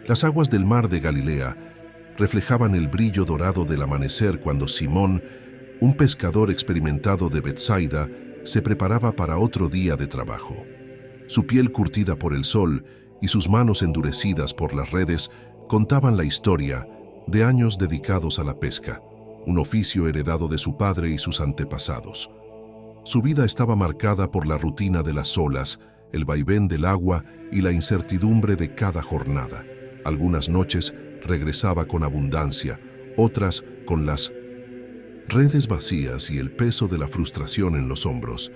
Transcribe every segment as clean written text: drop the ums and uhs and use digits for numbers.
Las aguas del mar de Galilea reflejaban el brillo dorado del amanecer cuando Simón, un pescador experimentado de Betsaida, se preparaba para otro día de trabajo. Su piel curtida por el sol y sus manos endurecidas por las redes contaban la historia de años dedicados a la pesca, un oficio heredado de su padre y sus antepasados. Su vida estaba marcada por la rutina de las olas, el vaivén del agua y la incertidumbre de cada jornada. Algunas noches regresaba con abundancia, otras con las redes vacías y el peso de la frustración en los hombros.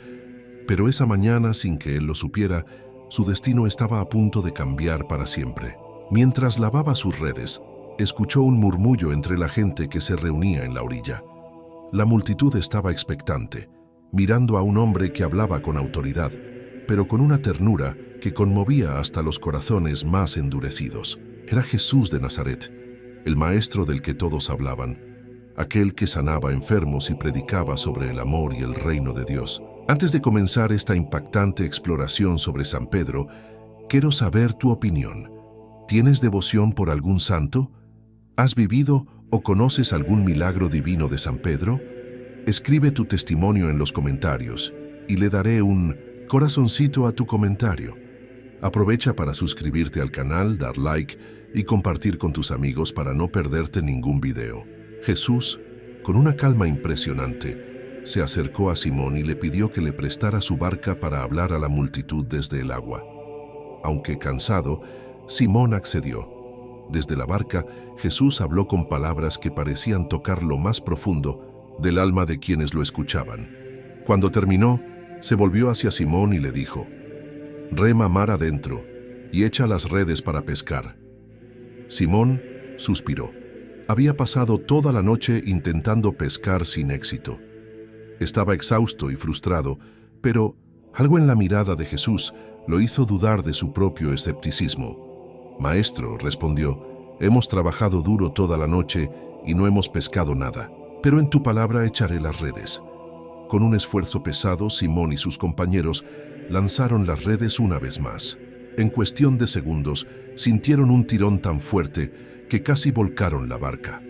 Pero esa mañana, sin que él lo supiera, su destino estaba a punto de cambiar para siempre. Mientras lavaba sus redes, escuchó un murmullo entre la gente que se reunía en la orilla. La multitud estaba expectante, mirando a un hombre que hablaba con autoridad, pero con una ternura que conmovía hasta los corazones más endurecidos. Era Jesús de Nazaret, el maestro del que todos hablaban, aquel que sanaba enfermos y predicaba sobre el amor y el reino de Dios. Antes de comenzar esta impactante exploración sobre San Pedro, quiero saber tu opinión. ¿Tienes devoción por algún santo? ¿Has vivido o conoces algún milagro divino de San Pedro? Escribe tu testimonio en los comentarios y le daré un corazoncito a tu comentario. Aprovecha para suscribirte al canal, dar like y compartir con tus amigos para no perderte ningún video. Jesús, con una calma impresionante, se acercó a Simón y le pidió que le prestara su barca para hablar a la multitud desde el agua. Aunque cansado, Simón accedió. Desde la barca, Jesús habló con palabras que parecían tocar lo más profundo del alma de quienes lo escuchaban. Cuando terminó, se volvió hacia Simón y le dijo: «Rema mar adentro y echa las redes para pescar». Simón suspiró. Había pasado toda la noche intentando pescar sin éxito. Estaba exhausto y frustrado, pero algo en la mirada de Jesús lo hizo dudar de su propio escepticismo. «Maestro», respondió, «hemos trabajado duro toda la noche y no hemos pescado nada, pero en tu palabra echaré las redes». Con un esfuerzo pesado, Simón y sus compañeros lanzaron las redes una vez más. En cuestión de segundos, sintieron un tirón tan fuerte que casi volcaron la barca.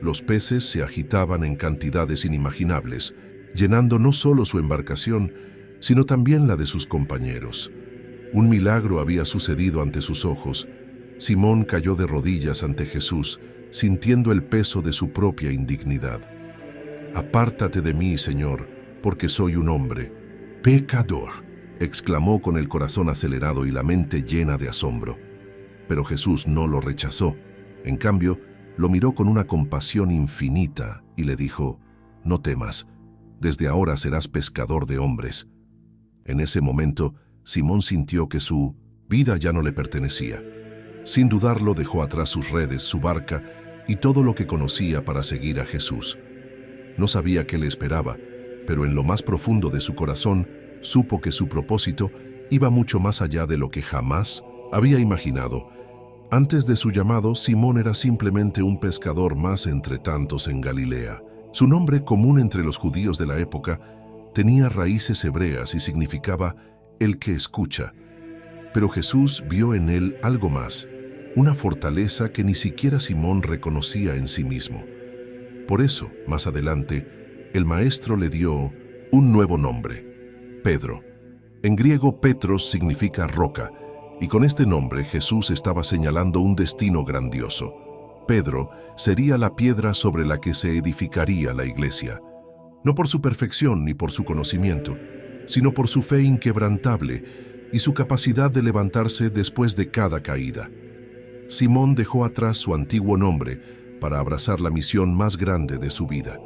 Los peces se agitaban en cantidades inimaginables, llenando no solo su embarcación, sino también la de sus compañeros. Un milagro había sucedido ante sus ojos. Simón cayó de rodillas ante Jesús, sintiendo el peso de su propia indignidad. «Apártate de mí, Señor, porque soy un hombre pecador», exclamó con el corazón acelerado y la mente llena de asombro. Pero Jesús no lo rechazó. En cambio, lo miró con una compasión infinita y le dijo: «No temas, desde ahora serás pescador de hombres». En ese momento, Simón sintió que su vida ya no le pertenecía. Sin dudarlo, dejó atrás sus redes, su barca y todo lo que conocía para seguir a Jesús. No sabía qué le esperaba, pero en lo más profundo de su corazón supo que su propósito iba mucho más allá de lo que jamás había imaginado. Antes de su llamado, Simón era simplemente un pescador más entre tantos en Galilea. Su nombre, común entre los judíos de la época, tenía raíces hebreas y significaba «el que escucha». Pero Jesús vio en él algo más, una fortaleza que ni siquiera Simón reconocía en sí mismo. Por eso, más adelante, el Maestro le dio un nuevo nombre: Pedro. En griego, Petros significa roca, y con este nombre Jesús estaba señalando un destino grandioso. Pedro sería la piedra sobre la que se edificaría la iglesia, no por su perfección ni por su conocimiento, sino por su fe inquebrantable y su capacidad de levantarse después de cada caída. Simón dejó atrás su antiguo nombre para abrazar la misión más grande de su vida.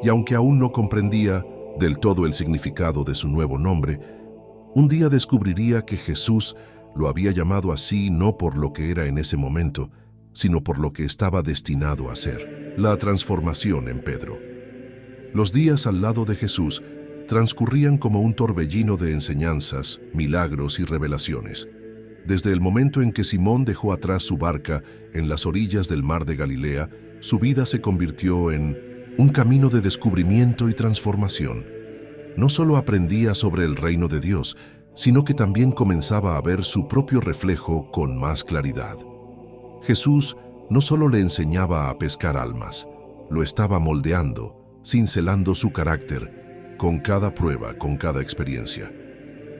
Y aunque aún no comprendía del todo el significado de su nuevo nombre, un día descubriría que Jesús lo había llamado así no por lo que era en ese momento, sino por lo que estaba destinado a ser. La transformación en Pedro. Los días al lado de Jesús transcurrían como un torbellino de enseñanzas, milagros y revelaciones. Desde el momento en que Simón dejó atrás su barca en las orillas del mar de Galilea, su vida se convirtió en un camino de descubrimiento y transformación. No solo aprendía sobre el reino de Dios, sino que también comenzaba a ver su propio reflejo con más claridad. Jesús no solo le enseñaba a pescar almas, lo estaba moldeando, cincelando su carácter, con cada prueba, con cada experiencia.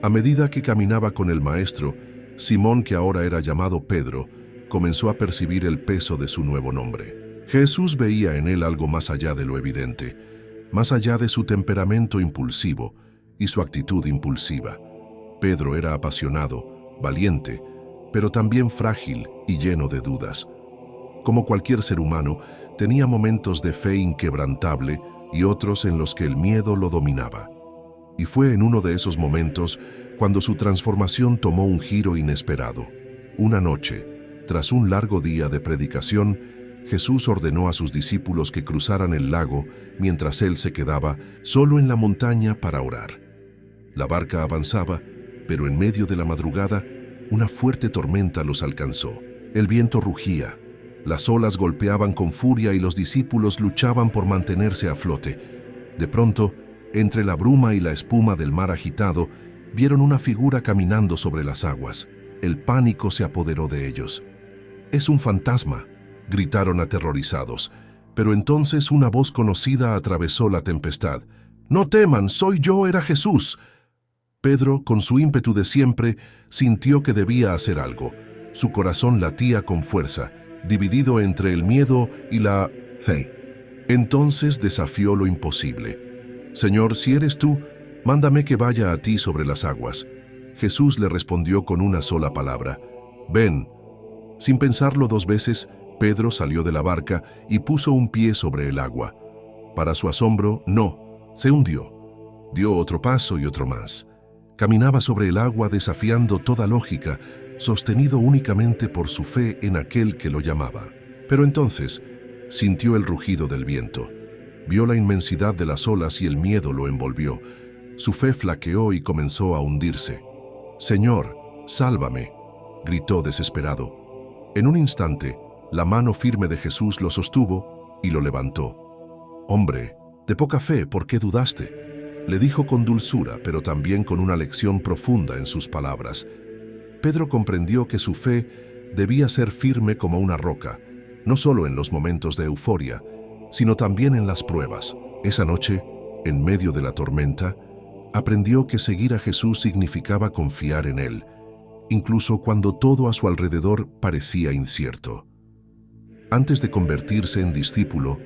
A medida que caminaba con el Maestro, Simón, que ahora era llamado Pedro, comenzó a percibir el peso de su nuevo nombre. Jesús veía en él algo más allá de lo evidente, más allá de su temperamento impulsivo y su actitud impulsiva. Pedro era apasionado, valiente, pero también frágil y lleno de dudas. Como cualquier ser humano, tenía momentos de fe inquebrantable y otros en los que el miedo lo dominaba. Y fue en uno de esos momentos cuando su transformación tomó un giro inesperado. Una noche, tras un largo día de predicación, Jesús ordenó a sus discípulos que cruzaran el lago mientras él se quedaba solo en la montaña para orar. La barca avanzaba, pero en medio de la madrugada, una fuerte tormenta los alcanzó. El viento rugía, las olas golpeaban con furia y los discípulos luchaban por mantenerse a flote. De pronto, entre la bruma y la espuma del mar agitado, vieron una figura caminando sobre las aguas. El pánico se apoderó de ellos. «¡Es un fantasma!», gritaron aterrorizados. Pero entonces una voz conocida atravesó la tempestad. «¡No teman, soy yo, era Jesús!». Pedro, con su ímpetu de siempre, sintió que debía hacer algo. Su corazón latía con fuerza, dividido entre el miedo y la fe. Entonces desafió lo imposible. «Señor, si eres tú, mándame que vaya a ti sobre las aguas». Jesús le respondió con una sola palabra: «Ven». Sin pensarlo dos veces, Pedro salió de la barca y puso un pie sobre el agua. Para su asombro, no, se hundió. Dio otro paso y otro más. Caminaba sobre el agua desafiando toda lógica, sostenido únicamente por su fe en aquel que lo llamaba. Pero entonces sintió el rugido del viento. Vio la inmensidad de las olas y el miedo lo envolvió. Su fe flaqueó y comenzó a hundirse. «Señor, sálvame», gritó desesperado. En un instante, la mano firme de Jesús lo sostuvo y lo levantó. «Hombre, de poca fe, ¿por qué dudaste?», le dijo con dulzura, pero también con una lección profunda en sus palabras. Pedro comprendió que su fe debía ser firme como una roca, no solo en los momentos de euforia, sino también en las pruebas. Esa noche, en medio de la tormenta, aprendió que seguir a Jesús significaba confiar en él, incluso cuando todo a su alrededor parecía incierto. Antes de convertirse en discípulo,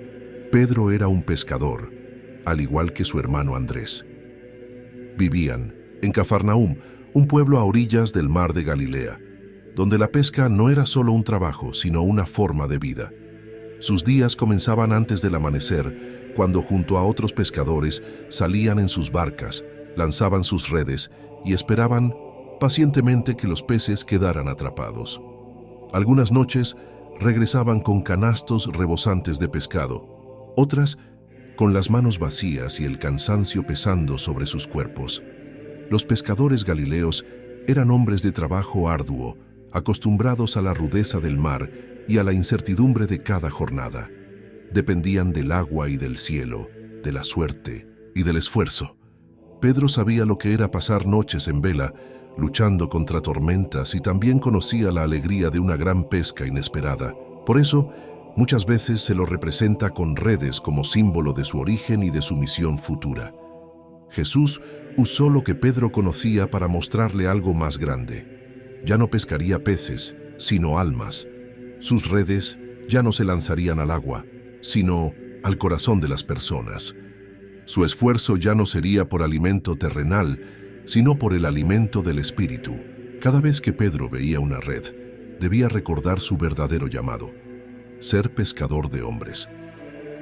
Pedro era un pescador, al igual que su hermano Andrés. Vivían en Cafarnaúm, un pueblo a orillas del mar de Galilea, donde la pesca no era solo un trabajo, sino una forma de vida. Sus días comenzaban antes del amanecer, cuando junto a otros pescadores salían en sus barcas, lanzaban sus redes y esperaban pacientemente que los peces quedaran atrapados. Algunas noches regresaban con canastos rebosantes de pescado, otras con las manos vacías y el cansancio pesando sobre sus cuerpos. Los pescadores galileos eran hombres de trabajo arduo, acostumbrados a la rudeza del mar y a la incertidumbre de cada jornada. Dependían del agua y del cielo, de la suerte y del esfuerzo. Pedro sabía lo que era pasar noches en vela, luchando contra tormentas, y también conocía la alegría de una gran pesca inesperada. Por eso, muchas veces se lo representa con redes como símbolo de su origen y de su misión futura. Jesús usó lo que Pedro conocía para mostrarle algo más grande. Ya no pescaría peces, sino almas. Sus redes ya no se lanzarían al agua, sino al corazón de las personas. Su esfuerzo ya no sería por alimento terrenal, sino por el alimento del espíritu. Cada vez que Pedro veía una red, debía recordar su verdadero llamado: ser pescador de hombres.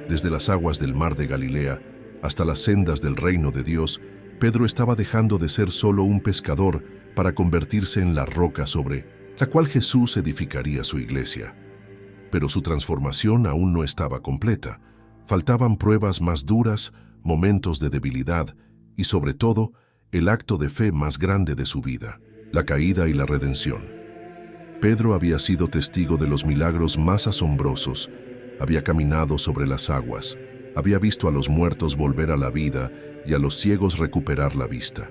Desde las aguas del mar de Galilea hasta las sendas del reino de Dios, Pedro estaba dejando de ser solo un pescador para convertirse en la roca sobre la cual Jesús edificaría su iglesia. Pero su transformación aún no estaba completa. Faltaban pruebas más duras, momentos de debilidad y, sobre todo, el acto de fe más grande de su vida, la caída y la redención. Pedro había sido testigo de los milagros más asombrosos, había caminado sobre las aguas, había visto a los muertos volver a la vida y a los ciegos recuperar la vista.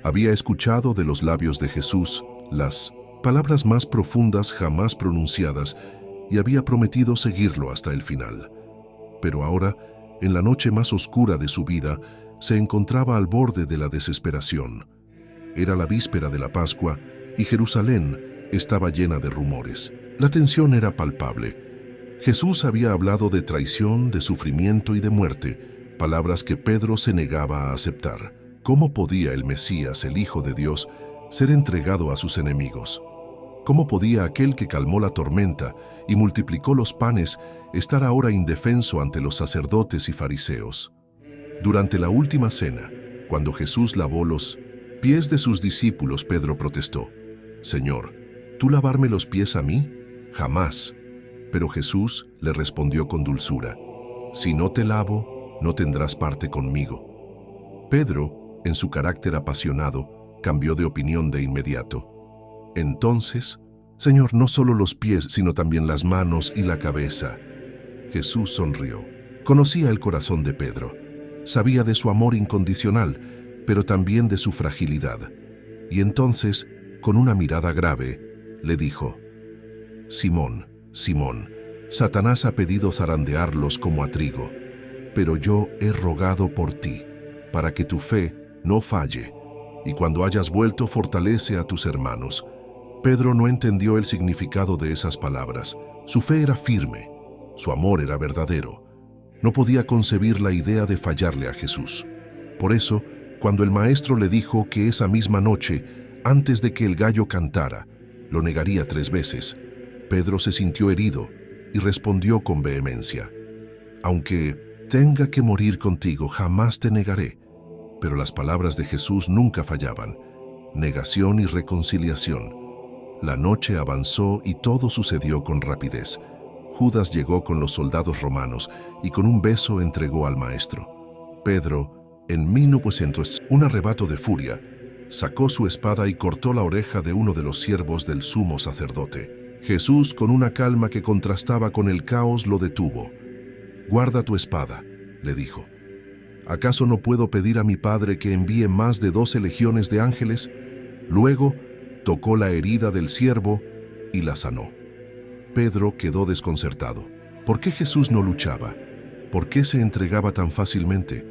Había escuchado de los labios de Jesús las palabras más profundas jamás pronunciadas, y había prometido seguirlo hasta el final. Pero ahora, en la noche más oscura de su vida, se encontraba al borde de la desesperación. Era la víspera de la Pascua y Jerusalén estaba llena de rumores. La tensión era palpable. Jesús había hablado de traición, de sufrimiento y de muerte, palabras que Pedro se negaba a aceptar. ¿Cómo podía el Mesías, el Hijo de Dios, ser entregado a sus enemigos? ¿Cómo podía aquel que calmó la tormenta y multiplicó los panes estar ahora indefenso ante los sacerdotes y fariseos? Durante la última cena, cuando Jesús lavó los pies de sus discípulos, Pedro protestó: «Señor, ¿tú lavarme los pies a mí? Jamás». Pero Jesús le respondió con dulzura: «Si no te lavo, no tendrás parte conmigo». Pedro, en su carácter apasionado, cambió de opinión de inmediato. «Entonces, Señor, no solo los pies, sino también las manos y la cabeza». Jesús sonrió. Conocía el corazón de Pedro. Sabía de su amor incondicional, pero también de su fragilidad. Y entonces, con una mirada grave, le dijo: «Simón, Simón, Satanás ha pedido zarandearlos como a trigo, pero yo he rogado por ti, para que tu fe no falle, y cuando hayas vuelto fortalece a tus hermanos». Pedro no entendió el significado de esas palabras. Su fe era firme, su amor era verdadero. No podía concebir la idea de fallarle a Jesús. Por eso, cuando el maestro le dijo que esa misma noche, antes de que el gallo cantara, lo negaría 3 veces, Pedro se sintió herido y respondió con vehemencia: «Aunque tenga que morir contigo, jamás te negaré». Pero las palabras de Jesús nunca fallaban. Negación y reconciliación. La noche avanzó y todo sucedió con rapidez. Judas llegó con los soldados romanos y con un beso entregó al maestro. Pedro, en 1900, un arrebato de furia, sacó su espada y cortó la oreja de uno de los siervos del sumo sacerdote. Jesús, con una calma que contrastaba con el caos, lo detuvo. «Guarda tu espada», le dijo. «¿Acaso no puedo pedir a mi Padre que envíe más de 12 legiones de ángeles?» Luego, tocó la herida del siervo y la sanó. Pedro quedó desconcertado. ¿Por qué Jesús no luchaba? ¿Por qué se entregaba tan fácilmente?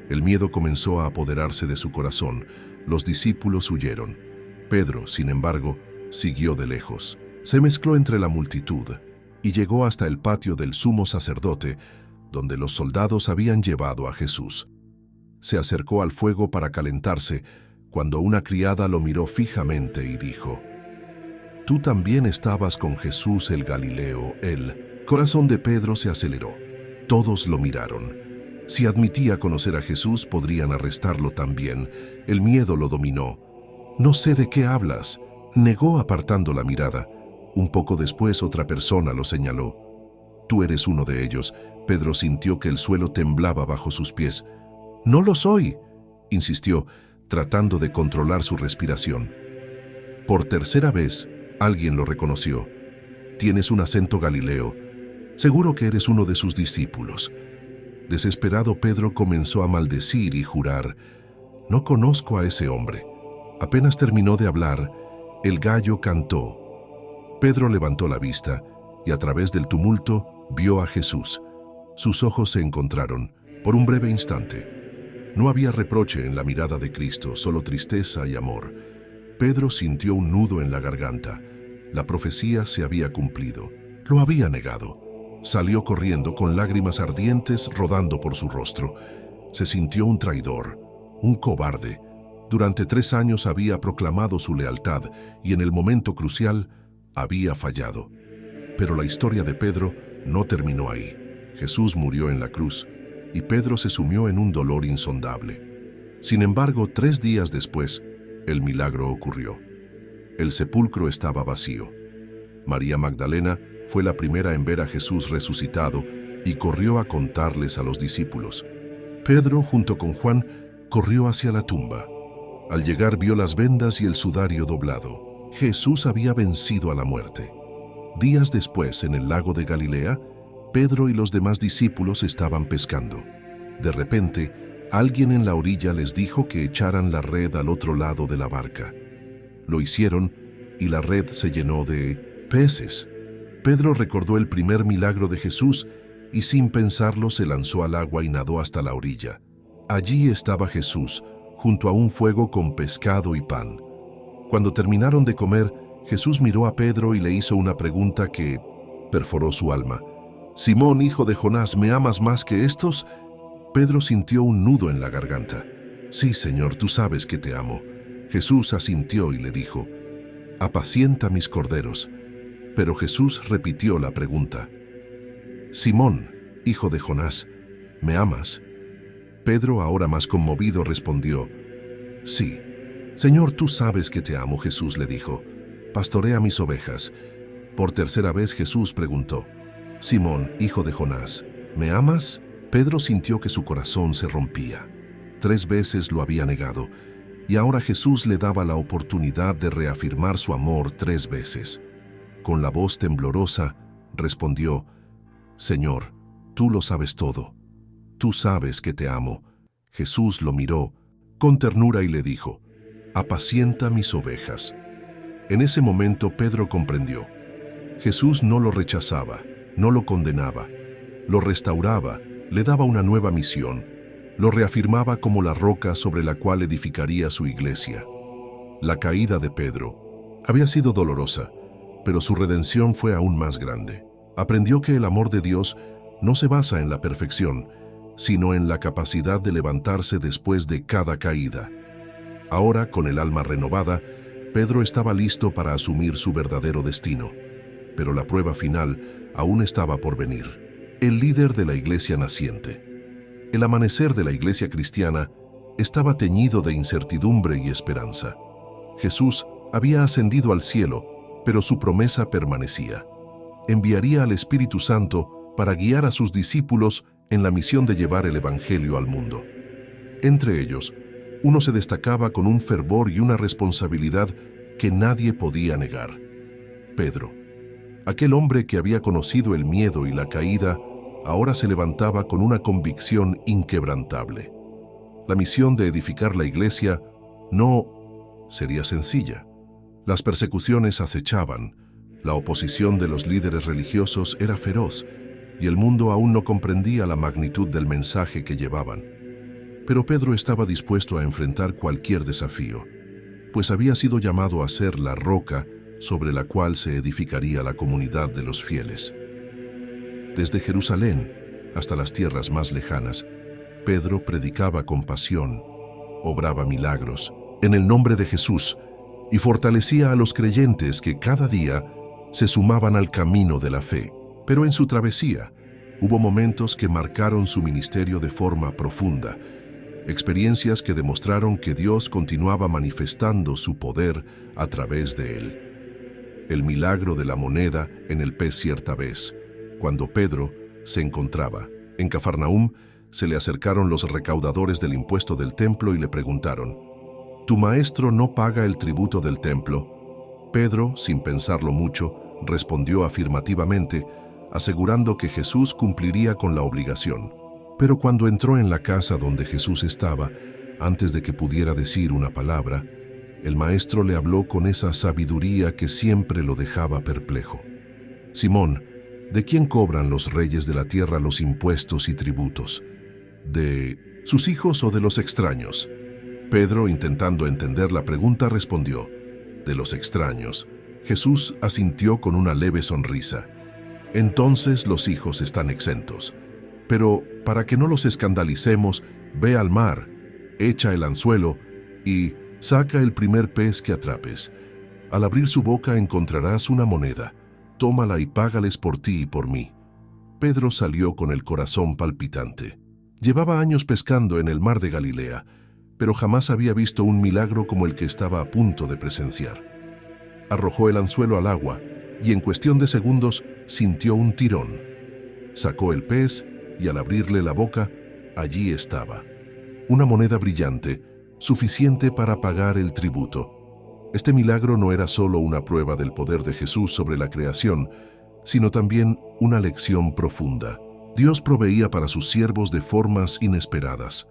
El miedo comenzó a apoderarse de su corazón. Los discípulos huyeron. Pedro, sin embargo, siguió de lejos. Se mezcló entre la multitud y llegó hasta el patio del sumo sacerdote, donde los soldados habían llevado a Jesús. Se acercó al fuego para calentarse, cuando una criada lo miró fijamente y dijo: «Tú también estabas con Jesús el Galileo». El corazón de Pedro se aceleró. Todos lo miraron. Si admitía conocer a Jesús, podrían arrestarlo también. El miedo lo dominó. «No sé de qué hablas», negó apartando la mirada. Un poco después otra persona lo señaló. «Tú eres uno de ellos». Pedro sintió que el suelo temblaba bajo sus pies. «No lo soy», insistió, tratando de controlar su respiración. Por tercera vez, alguien lo reconoció. «Tienes un acento galileo. Seguro que eres uno de sus discípulos». Desesperado, Pedro comenzó a maldecir y jurar: «No conozco a ese hombre». Apenas terminó de hablar, el gallo cantó. Pedro levantó la vista y a través del tumulto vio a Jesús. Sus ojos se encontraron por un breve instante. No había reproche en la mirada de Cristo, solo tristeza y amor. Pedro sintió un nudo en la garganta. La profecía se había cumplido. Lo había negado. Salió corriendo con lágrimas ardientes rodando por su rostro. Se sintió un traidor, un cobarde. Durante 3 años había proclamado su lealtad y en el momento crucial había fallado. Pero la historia de Pedro no terminó ahí. Jesús murió en la cruz y Pedro se sumió en un dolor insondable. Sin embargo, 3 días después, el milagro ocurrió. El sepulcro estaba vacío. María Magdalena fue la primera en ver a Jesús resucitado y corrió a contarles a los discípulos. Pedro, junto con Juan, corrió hacia la tumba. Al llegar vio las vendas y el sudario doblado. Jesús había vencido a la muerte. Días después, en el lago de Galilea, Pedro y los demás discípulos estaban pescando. De repente, alguien en la orilla les dijo que echaran la red al otro lado de la barca. Lo hicieron y la red se llenó de peces. Pedro recordó el primer milagro de Jesús y sin pensarlo se lanzó al agua y nadó hasta la orilla. Allí estaba Jesús, junto a un fuego con pescado y pan. Cuando terminaron de comer, Jesús miró a Pedro y le hizo una pregunta que perforó su alma. «Simón, hijo de Jonás, ¿me amas más que estos?» Pedro sintió un nudo en la garganta. «Sí, Señor, tú sabes que te amo». Jesús asintió y le dijo, «Apacienta mis corderos». Pero Jesús repitió la pregunta. «Simón, hijo de Jonás, ¿me amas?» Pedro, ahora más conmovido, respondió, «Sí, Señor, tú sabes que te amo». Jesús le dijo, «Pastorea mis ovejas». Por tercera vez Jesús preguntó, «Simón, hijo de Jonás, ¿me amas?» Pedro sintió que su corazón se rompía. 3 veces lo había negado, y ahora Jesús le daba la oportunidad de reafirmar su amor 3 veces. Con la voz temblorosa, respondió, «Señor, tú lo sabes todo. Tú sabes que te amo». Jesús lo miró con ternura y le dijo, «Apacienta mis ovejas». En ese momento Pedro comprendió. Jesús no lo rechazaba, no lo condenaba, lo restauraba, le daba una nueva misión, lo reafirmaba como la roca sobre la cual edificaría su iglesia. La caída de Pedro había sido dolorosa, pero su redención fue aún más grande. Aprendió que el amor de Dios no se basa en la perfección, sino en la capacidad de levantarse después de cada caída. Ahora, con el alma renovada, Pedro estaba listo para asumir su verdadero destino. Pero la prueba final aún estaba por venir. El líder de la iglesia naciente. El amanecer de la iglesia cristiana estaba teñido de incertidumbre y esperanza. Jesús había ascendido al cielo, pero su promesa permanecía. Enviaría al Espíritu Santo para guiar a sus discípulos en la misión de llevar el Evangelio al mundo. Entre ellos, uno se destacaba con un fervor y una responsabilidad que nadie podía negar. Pedro, aquel hombre que había conocido el miedo y la caída, ahora se levantaba con una convicción inquebrantable. La misión de edificar la iglesia no sería sencilla. Las persecuciones acechaban, la oposición de los líderes religiosos era feroz y el mundo aún no comprendía la magnitud del mensaje que llevaban. Pero Pedro estaba dispuesto a enfrentar cualquier desafío, pues había sido llamado a ser la roca sobre la cual se edificaría la comunidad de los fieles. Desde Jerusalén hasta las tierras más lejanas, Pedro predicaba con pasión, obraba milagros en el nombre de Jesús y fortalecía a los creyentes que cada día se sumaban al camino de la fe. Pero en su travesía hubo momentos que marcaron su ministerio de forma profunda, experiencias que demostraron que Dios continuaba manifestando su poder a través de él. El milagro de la moneda en el pez cierta vez, cuando Pedro se encontraba en Cafarnaúm, se le acercaron los recaudadores del impuesto del templo y le preguntaron, «¿Tu maestro no paga el tributo del templo?» Pedro, sin pensarlo mucho, respondió afirmativamente, asegurando que Jesús cumpliría con la obligación. Pero cuando entró en la casa donde Jesús estaba, antes de que pudiera decir una palabra, el maestro le habló con esa sabiduría que siempre lo dejaba perplejo. «Simón, ¿de quién cobran los reyes de la tierra los impuestos y tributos? ¿De sus hijos o de los extraños?» Pedro, intentando entender la pregunta, respondió, «De los extraños». Jesús asintió con una leve sonrisa. «Entonces los hijos están exentos. Pero para que no los escandalicemos, ve al mar, echa el anzuelo y saca el primer pez que atrapes. Al abrir su boca encontrarás una moneda. Tómala y págales por ti y por mí». Pedro salió con el corazón palpitante. Llevaba años pescando en el mar de Galilea, pero jamás había visto un milagro como el que estaba a punto de presenciar. Arrojó el anzuelo al agua y en cuestión de segundos sintió un tirón. Sacó el pez y al abrirle la boca, allí estaba. Una moneda brillante, suficiente para pagar el tributo. Este milagro no era solo una prueba del poder de Jesús sobre la creación, sino también una lección profunda. Dios proveía para sus siervos de formas inesperadas.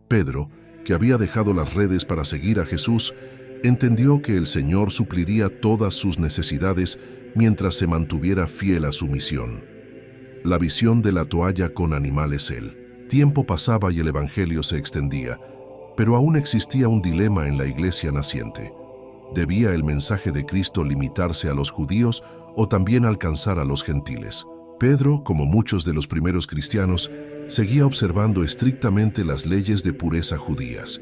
Pedro, que había dejado las redes para seguir a Jesús, Entendió que el Señor supliría todas sus necesidades mientras se mantuviera fiel a su misión. La visión de la toalla con animales él. Tiempo pasaba y el evangelio se extendía, pero aún existía un dilema en la iglesia naciente. ¿Debía el mensaje de Cristo limitarse a los judíos o también alcanzar a los gentiles? Pedro, como muchos de los primeros cristianos, seguía observando estrictamente las leyes de pureza judías.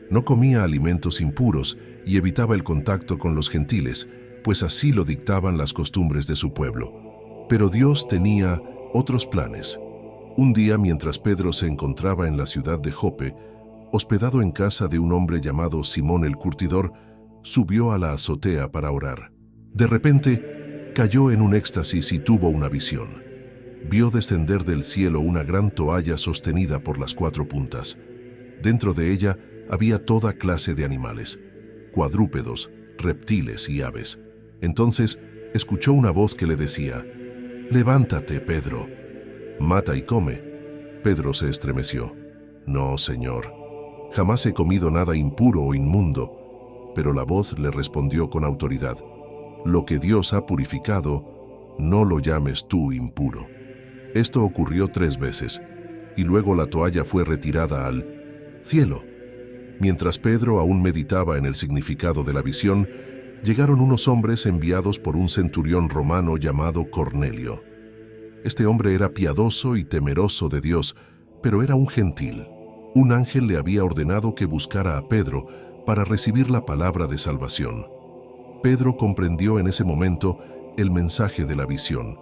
No comía alimentos impuros y evitaba el contacto con los gentiles, pues así lo dictaban las costumbres de su pueblo. Pero Dios tenía otros planes. Un día, mientras Pedro se encontraba en la ciudad de Jope, hospedado en casa de un hombre llamado Simón el Curtidor, subió a la azotea para orar. De repente, cayó en un éxtasis y tuvo una visión. Vio descender del cielo una gran toalla sostenida por las 4 puntas. Dentro de ella había toda clase de animales, cuadrúpedos, reptiles y aves. Entonces escuchó una voz que le decía: «Levántate, Pedro, mata y come». Pedro se estremeció. «No, Señor, jamás he comido nada impuro o inmundo». Pero la voz le respondió con autoridad: «Lo que Dios ha purificado, no lo llames tú impuro». Esto ocurrió 3 veces, y luego la toalla fue retirada al cielo. Mientras Pedro aún meditaba en el significado de la visión, llegaron unos hombres enviados por un centurión romano llamado Cornelio. Este hombre era piadoso y temeroso de Dios, pero era un gentil. Un ángel le había ordenado que buscara a Pedro para recibir la palabra de salvación. Pedro comprendió en ese momento el mensaje de la visión.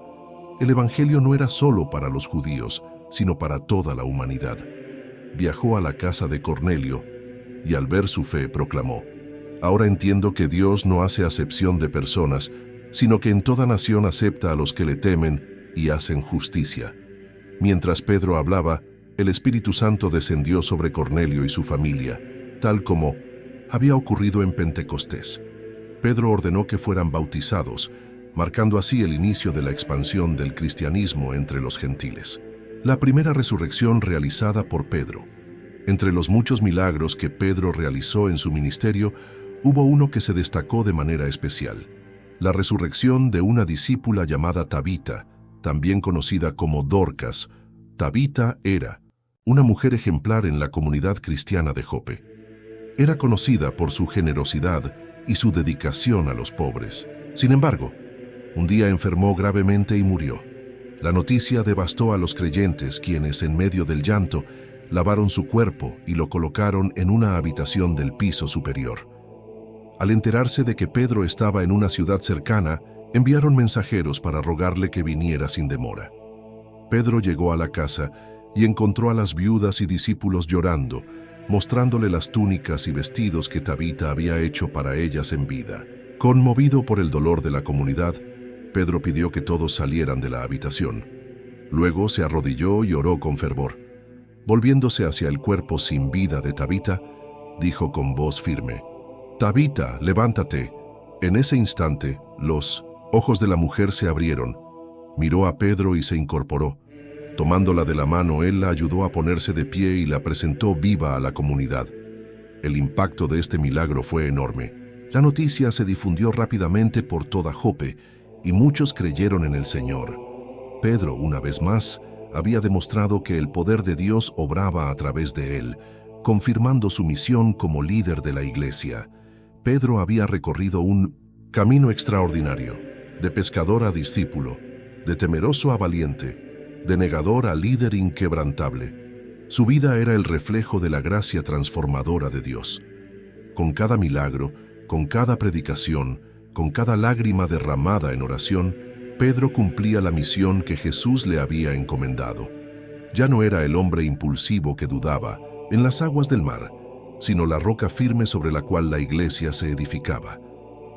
El evangelio no era solo para los judíos, sino para toda la humanidad. Viajó a la casa de Cornelio y al ver su fe proclamó: «Ahora entiendo que Dios no hace acepción de personas, sino que en toda nación acepta a los que le temen y hacen justicia». Mientras Pedro hablaba, el Espíritu Santo descendió sobre Cornelio y su familia, tal como había ocurrido en Pentecostés. Pedro ordenó que fueran bautizados, marcando así el inicio de la expansión del cristianismo entre los gentiles. La primera resurrección realizada por Pedro. Entre los muchos milagros que Pedro realizó en su ministerio, hubo uno que se destacó de manera especial: la resurrección de una discípula llamada Tabita, también conocida como Dorcas. Tabita era una mujer ejemplar en la comunidad cristiana de Jope. Era conocida por su generosidad y su dedicación a los pobres. Sin embargo, un día enfermó gravemente y murió. La noticia devastó a los creyentes, quienes, en medio del llanto, lavaron su cuerpo y lo colocaron en una habitación del piso superior. Al enterarse de que Pedro estaba en una ciudad cercana, enviaron mensajeros para rogarle que viniera sin demora. Pedro llegó a la casa y encontró a las viudas y discípulos llorando, mostrándole las túnicas y vestidos que Tabita había hecho para ellas en vida. Conmovido por el dolor de la comunidad, Pedro pidió que todos salieran de la habitación. Luego se arrodilló y oró con fervor. Volviéndose hacia el cuerpo sin vida de Tabita, dijo con voz firme: «Tabita, levántate». En ese instante, los ojos de la mujer se abrieron. Miró a Pedro y se incorporó. Tomándola de la mano, él la ayudó a ponerse de pie y la presentó viva a la comunidad. El impacto de este milagro fue enorme. La noticia se difundió rápidamente por toda Jope y muchos creyeron en el Señor. Pedro, una vez más, había demostrado que el poder de Dios obraba a través de él, confirmando su misión como líder de la iglesia. Pedro había recorrido un camino extraordinario, de pescador a discípulo, de temeroso a valiente, de negador a líder inquebrantable. Su vida era el reflejo de la gracia transformadora de Dios. Con cada milagro, con cada predicación, con cada lágrima derramada en oración, Pedro cumplía la misión que Jesús le había encomendado. Ya no era el hombre impulsivo que dudaba en las aguas del mar, sino la roca firme sobre la cual la iglesia se edificaba.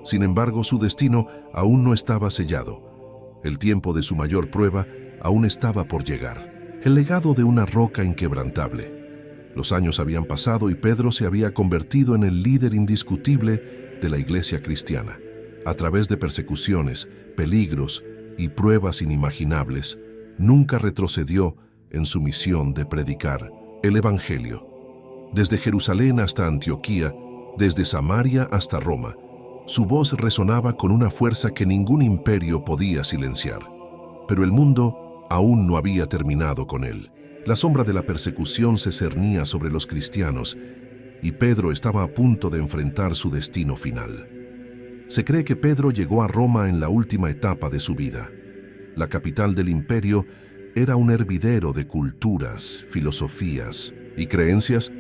Sin embargo, su destino aún no estaba sellado. El tiempo de su mayor prueba aún estaba por llegar. El legado de una roca inquebrantable. Los años habían pasado y Pedro se había convertido en el líder indiscutible de la iglesia cristiana. A través de persecuciones, peligros y pruebas inimaginables, nunca retrocedió en su misión de predicar el Evangelio. Desde Jerusalén hasta Antioquía, desde Samaria hasta Roma. Su voz resonaba con una fuerza que ningún imperio podía silenciar. Pero el mundo aún no había terminado con él. La sombra de la persecución se cernía sobre los cristianos y Pedro estaba a punto de enfrentar su destino final. Se cree que Pedro llegó a Roma en la última etapa de su vida. La capital del imperio era un hervidero de culturas, filosofías y creencias,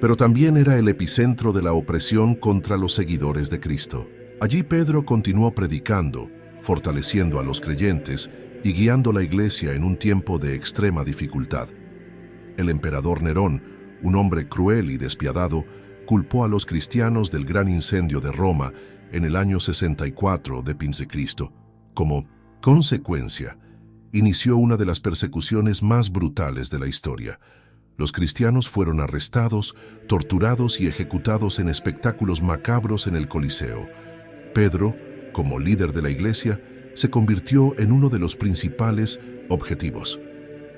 pero también era el epicentro de la opresión contra los seguidores de Cristo. Allí Pedro continuó predicando, fortaleciendo a los creyentes y guiando la iglesia en un tiempo de extrema dificultad. El emperador Nerón, un hombre cruel y despiadado, culpó a los cristianos del gran incendio de Roma en el año 64 de Cristo. Como consecuencia, inició una de las persecuciones más brutales de la historia. Los cristianos fueron arrestados, torturados y ejecutados en espectáculos macabros en el Coliseo. Pedro, como líder de la iglesia, se convirtió en uno de los principales objetivos.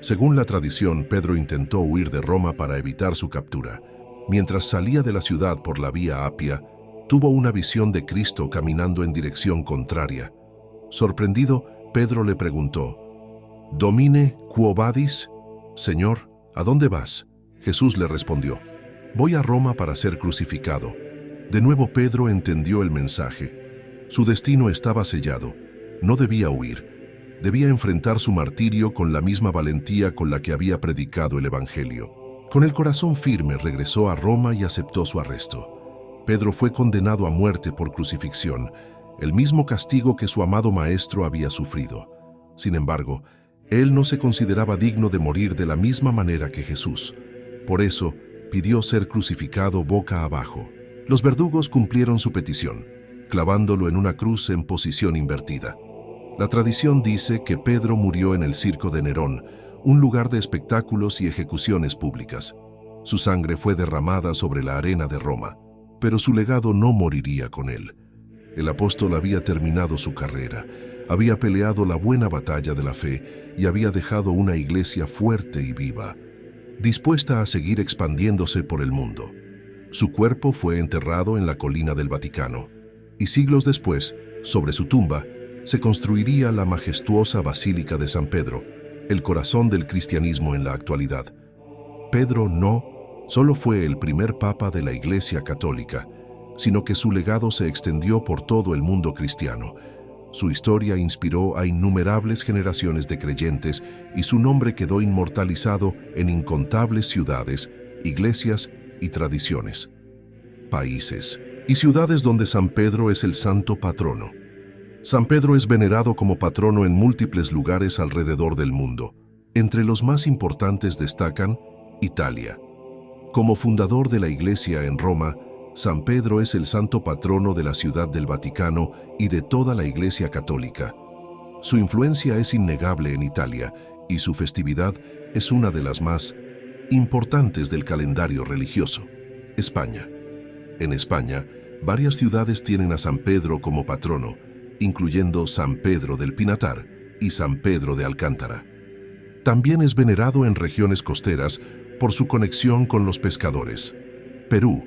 Según la tradición, Pedro intentó huir de Roma para evitar su captura. Mientras salía de la ciudad por la vía Apia, tuvo una visión de Cristo caminando en dirección contraria. Sorprendido, Pedro le preguntó: «Domine, quo vadis?» «Señor, ¿a dónde vas?». Jesús le respondió: «Voy a Roma para ser crucificado». De nuevo Pedro entendió el mensaje. Su destino estaba sellado. No debía huir. Debía enfrentar su martirio con la misma valentía con la que había predicado el Evangelio. Con el corazón firme regresó a Roma y aceptó su arresto. Pedro fue condenado a muerte por crucifixión, el mismo castigo que su amado maestro había sufrido. Sin embargo, él no se consideraba digno de morir de la misma manera que Jesús. Por eso, pidió ser crucificado boca abajo. Los verdugos cumplieron su petición, clavándolo en una cruz en posición invertida. La tradición dice que Pedro murió en el circo de Nerón, un lugar de espectáculos y ejecuciones públicas. Su sangre fue derramada sobre la arena de Roma, pero su legado no moriría con él. El apóstol había terminado su carrera, había peleado la buena batalla de la fe y había dejado una iglesia fuerte y viva, dispuesta a seguir expandiéndose por el mundo. Su cuerpo fue enterrado en la colina del Vaticano, y siglos después, sobre su tumba, se construiría la majestuosa Basílica de San Pedro, el corazón del cristianismo en la actualidad. Pedro no solo fue el primer papa de la Iglesia Católica, sino que su legado se extendió por todo el mundo cristiano. Su historia inspiró a innumerables generaciones de creyentes y su nombre quedó inmortalizado en incontables ciudades, iglesias y tradiciones, países y ciudades donde San Pedro es el santo patrono. San Pedro es venerado como patrono en múltiples lugares alrededor del mundo. Entre los más importantes destacan Italia. Como fundador de la Iglesia en Roma, San Pedro es el santo patrono de la Ciudad del Vaticano y de toda la Iglesia Católica. Su influencia es innegable en Italia y su festividad es una de las más importantes del calendario religioso. España. En España, varias ciudades tienen a San Pedro como patrono, incluyendo San Pedro del Pinatar y San Pedro de Alcántara. También es venerado en regiones costeras por su conexión con los pescadores. Perú.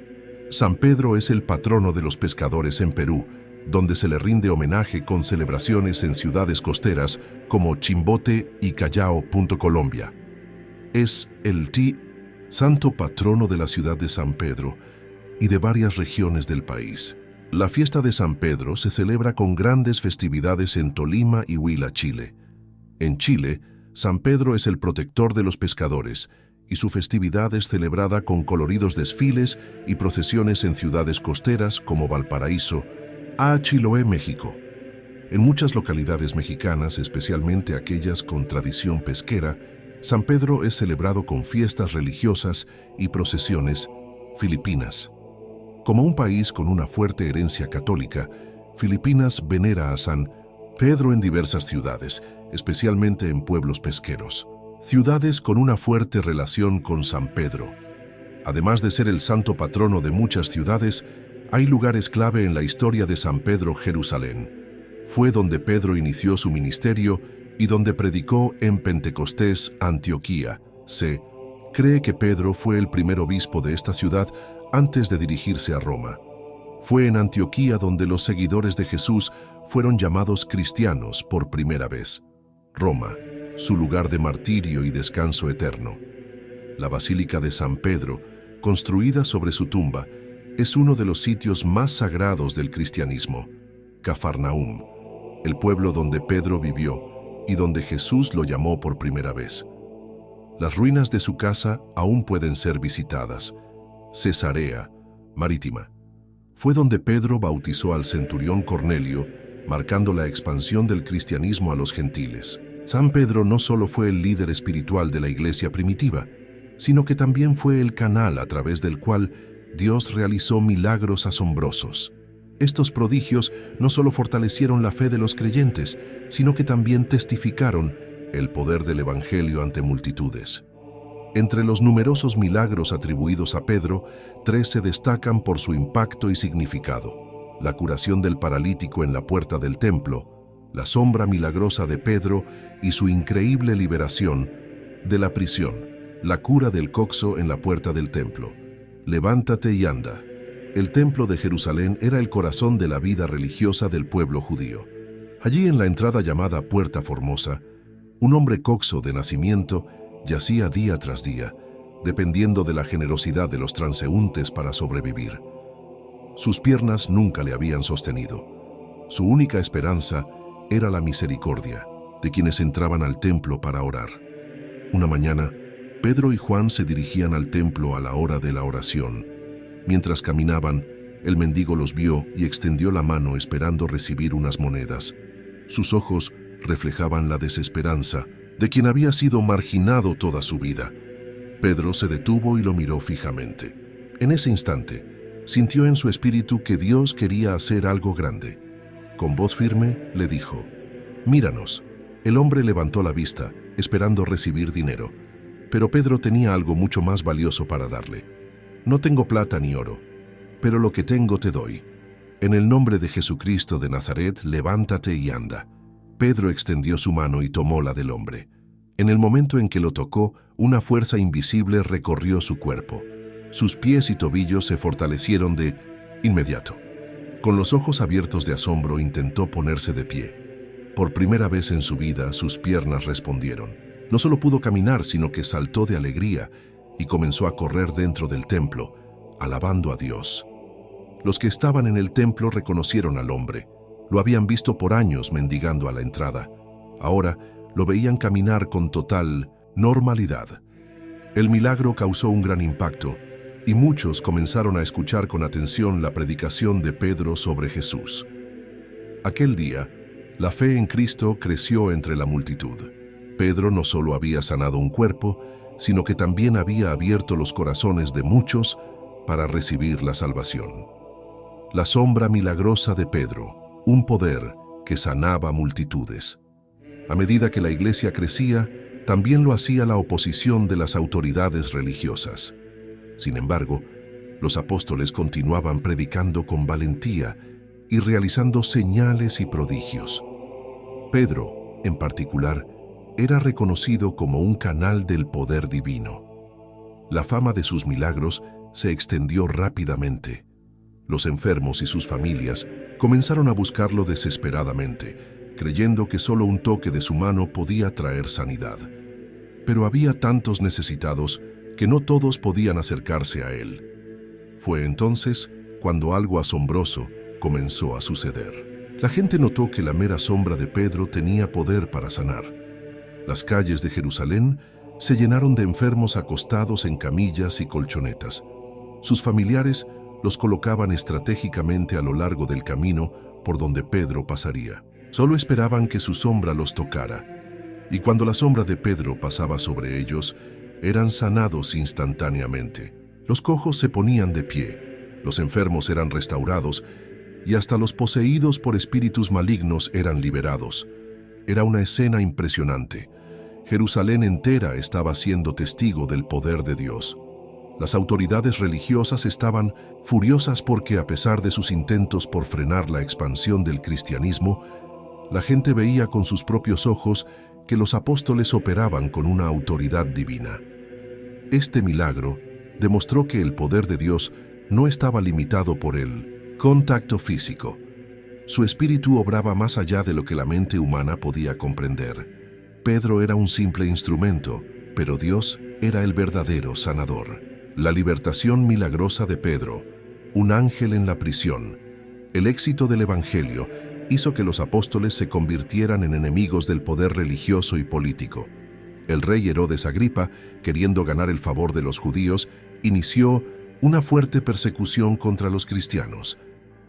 San Pedro es el patrono de los pescadores en Perú, donde se le rinde homenaje con celebraciones en ciudades costeras como Chimbote y Callao. Colombia. Es el santo patrono de la ciudad de San Pedro y de varias regiones del país. La fiesta de San Pedro se celebra con grandes festividades en Tolima y Huila, Chile. En Chile, San Pedro es el protector de los pescadores y su festividad es celebrada con coloridos desfiles y procesiones en ciudades costeras como Valparaíso, Chiloé, México. En muchas localidades mexicanas, especialmente aquellas con tradición pesquera, San Pedro es celebrado con fiestas religiosas y procesiones. Filipinas. Como un país con una fuerte herencia católica, Filipinas venera a San Pedro en diversas ciudades, especialmente en pueblos pesqueros. Ciudades con una fuerte relación con San Pedro. Además de ser el santo patrono de muchas ciudades, hay lugares clave en la historia de San Pedro. Jerusalén. Fue donde Pedro inició su ministerio y donde predicó en Pentecostés, Antioquía. Se cree que Pedro fue el primer obispo de esta ciudad antes de dirigirse a Roma. Fue en Antioquía donde los seguidores de Jesús fueron llamados cristianos por primera vez. Roma, su lugar de martirio y descanso eterno. La Basílica de San Pedro, construida sobre su tumba, es uno de los sitios más sagrados del cristianismo. Cafarnaúm, el pueblo donde Pedro vivió y donde Jesús lo llamó por primera vez. Las ruinas de su casa aún pueden ser visitadas. Cesarea Marítima. Fue donde Pedro bautizó al centurión Cornelio, marcando la expansión del cristianismo a los gentiles. San Pedro no solo fue el líder espiritual de la iglesia primitiva, sino que también fue el canal a través del cual Dios realizó milagros asombrosos. Estos prodigios no solo fortalecieron la fe de los creyentes, sino que también testificaron el poder del Evangelio ante multitudes. Entre los numerosos milagros atribuidos a Pedro, 3 se destacan por su impacto y significado: la curación del paralítico en la puerta del templo, la sombra milagrosa de Pedro y su increíble liberación de la prisión, la cura del coxo en la puerta del templo. Levántate y anda. El templo de Jerusalén era el corazón de la vida religiosa del pueblo judío. Allí, en la entrada llamada Puerta Formosa, un hombre coxo de nacimiento yacía día tras día, dependiendo de la generosidad de los transeúntes para sobrevivir. Sus piernas nunca le habían sostenido. Su única esperanza era la misericordia de quienes entraban al templo para orar. Una mañana, Pedro y Juan se dirigían al templo a la hora de la oración. Mientras caminaban, el mendigo los vio y extendió la mano esperando recibir unas monedas. Sus ojos reflejaban la desesperanza de quien había sido marginado toda su vida. Pedro se detuvo y lo miró fijamente. En ese instante, sintió en su espíritu que Dios quería hacer algo grande. Con voz firme le dijo: «Míranos». El hombre levantó la vista, esperando recibir dinero, pero Pedro tenía algo mucho más valioso para darle. «No tengo plata ni oro, pero lo que tengo te doy. En el nombre de Jesucristo de Nazaret, levántate y anda». Pedro extendió su mano y tomó la del hombre. En el momento en que lo tocó, una fuerza invisible recorrió su cuerpo. Sus pies y tobillos se fortalecieron de inmediato. Con los ojos abiertos de asombro, intentó ponerse de pie. Por primera vez en su vida, sus piernas respondieron. No solo pudo caminar, sino que saltó de alegría y comenzó a correr dentro del templo, alabando a Dios. Los que estaban en el templo reconocieron al hombre. Lo habían visto por años mendigando a la entrada. Ahora lo veían caminar con total normalidad. El milagro causó un gran impacto y muchos comenzaron a escuchar con atención la predicación de Pedro sobre Jesús. Aquel día, la fe en Cristo creció entre la multitud. Pedro no solo había sanado un cuerpo, sino que también había abierto los corazones de muchos para recibir la salvación. La sombra milagrosa de Pedro, un poder que sanaba multitudes. A medida que la iglesia crecía, también lo hacía la oposición de las autoridades religiosas. Sin embargo, los apóstoles continuaban predicando con valentía y realizando señales y prodigios. Pedro, en particular, era reconocido como un canal del poder divino. La fama de sus milagros se extendió rápidamente. Los enfermos y sus familias comenzaron a buscarlo desesperadamente, creyendo que solo un toque de su mano podía traer sanidad. Pero había tantos necesitados que no todos podían acercarse a él. Fue entonces cuando algo asombroso comenzó a suceder. La gente notó que la mera sombra de Pedro tenía poder para sanar. Las calles de Jerusalén se llenaron de enfermos acostados en camillas y colchonetas. Sus familiares los colocaban estratégicamente a lo largo del camino por donde Pedro pasaría. Solo esperaban que su sombra los tocara, y cuando la sombra de Pedro pasaba sobre ellos, eran sanados instantáneamente. Los cojos se ponían de pie, los enfermos eran restaurados, y hasta los poseídos por espíritus malignos eran liberados. Era una escena impresionante. Jerusalén entera estaba siendo testigo del poder de Dios. Las autoridades religiosas estaban furiosas porque, a pesar de sus intentos por frenar la expansión del cristianismo, la gente veía con sus propios ojos que los apóstoles operaban con una autoridad divina. Este milagro demostró que el poder de Dios no estaba limitado por el Contacto físico. Su espíritu obraba más allá de lo que la mente humana podía comprender. Pedro era un simple instrumento, pero Dios era el verdadero sanador. La libertación milagrosa de Pedro, un ángel en la prisión, el éxito del Evangelio hizo que los apóstoles se convirtieran en enemigos del poder religioso y político. El rey Herodes Agripa, queriendo ganar el favor de los judíos, inició una fuerte persecución contra los cristianos.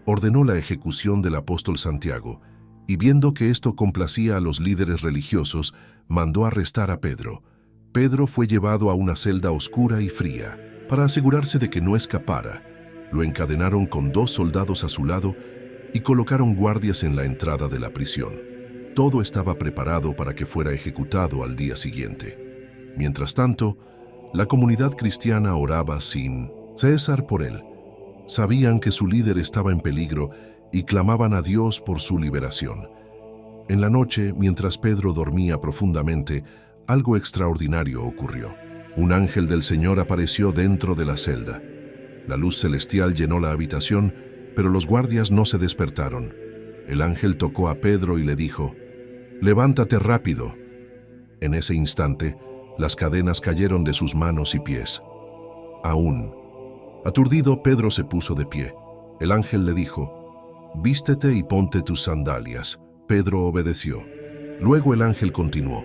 Ordenó la ejecución del apóstol Santiago, y viendo que esto complacía a los líderes religiosos, mandó arrestar a Pedro. Pedro fue llevado a una celda oscura y fría. Para asegurarse de que no escapara, lo encadenaron con 2 soldados a su lado y colocaron guardias en la entrada de la prisión. Todo estaba preparado para que fuera ejecutado al día siguiente. Mientras tanto, la comunidad cristiana oraba sin cesar por él. Sabían que su líder estaba en peligro y clamaban a Dios por su liberación. En la noche, mientras Pedro dormía profundamente, algo extraordinario ocurrió. Un ángel del Señor apareció dentro de la celda. La luz celestial llenó la habitación, pero los guardias no se despertaron. El ángel tocó a Pedro y le dijo: «Levántate rápido». En ese instante, las cadenas cayeron de sus manos y pies. Aún aturdido, Pedro se puso de pie. El ángel le dijo: «Vístete y ponte tus sandalias». Pedro obedeció. Luego el ángel continuó: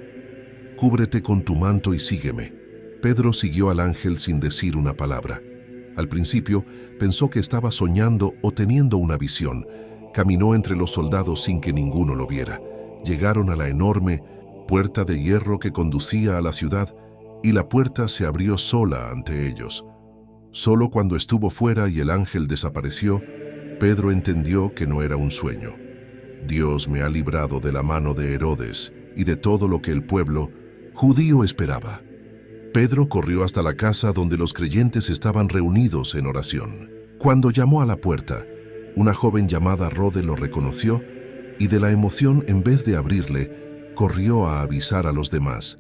«Cúbrete con tu manto y sígueme». Pedro siguió al ángel sin decir una palabra. Al principio, pensó que estaba soñando o teniendo una visión. Caminó entre los soldados sin que ninguno lo viera. Llegaron a la enorme puerta de hierro que conducía a la ciudad, y la puerta se abrió sola ante ellos. Solo cuando estuvo fuera y el ángel desapareció, Pedro entendió que no era un sueño. «Dios me ha librado de la mano de Herodes y de todo lo que el pueblo judío esperaba». Pedro corrió hasta la casa donde los creyentes estaban reunidos en oración. Cuando llamó a la puerta, una joven llamada Rode lo reconoció y de la emoción, en vez de abrirle, corrió a avisar a los demás.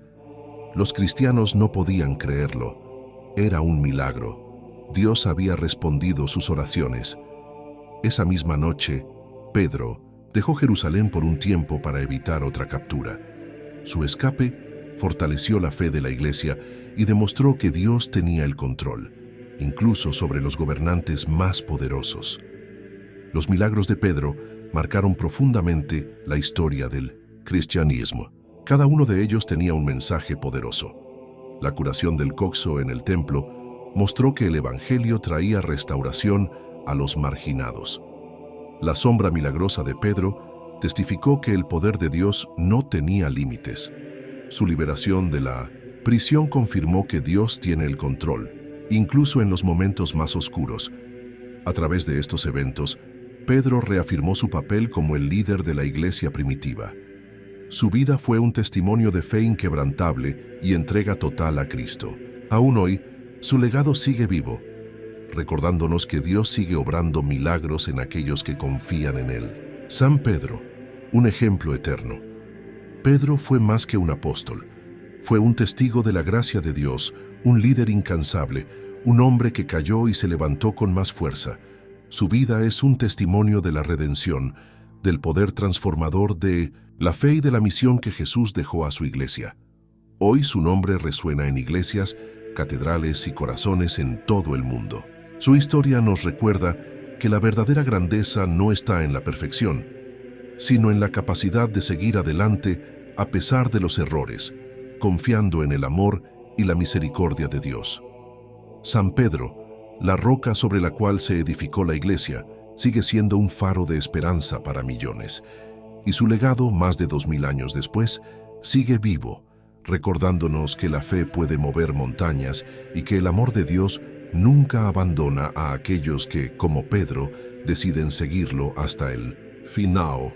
Los cristianos no podían creerlo. Era un milagro. Dios había respondido sus oraciones. Esa misma noche, Pedro dejó Jerusalén por un tiempo para evitar otra captura. Su escape fortaleció la fe de la Iglesia y demostró que Dios tenía el control, incluso sobre los gobernantes más poderosos. Los milagros de Pedro marcaron profundamente la historia del cristianismo. Cada uno de ellos tenía un mensaje poderoso. La curación del coxo en el templo mostró que el Evangelio traía restauración a los marginados. La sombra milagrosa de Pedro testificó que el poder de Dios no tenía límites. Su liberación de la prisión confirmó que Dios tiene el control, incluso en los momentos más oscuros. A través de estos eventos, Pedro reafirmó su papel como el líder de la iglesia primitiva. Su vida fue un testimonio de fe inquebrantable y entrega total a Cristo. Aún hoy, su legado sigue vivo, recordándonos que Dios sigue obrando milagros en aquellos que confían en Él. San Pedro, un ejemplo eterno. Pedro fue más que un apóstol. Fue un testigo de la gracia de Dios, un líder incansable, un hombre que cayó y se levantó con más fuerza. Su vida es un testimonio de la redención, del poder transformador de la fe y de la misión que Jesús dejó a su iglesia. Hoy su nombre resuena en iglesias, catedrales y corazones en todo el mundo. Su historia nos recuerda que la verdadera grandeza no está en la perfección, sino en la capacidad de seguir adelante a pesar de los errores, confiando en el amor y la misericordia de Dios. San Pedro, la roca sobre la cual se edificó la iglesia, sigue siendo un faro de esperanza para millones, y su legado, más de 2000 años después, sigue vivo, recordándonos que la fe puede mover montañas y que el amor de Dios nunca abandona a aquellos que, como Pedro, deciden seguirlo hasta el final.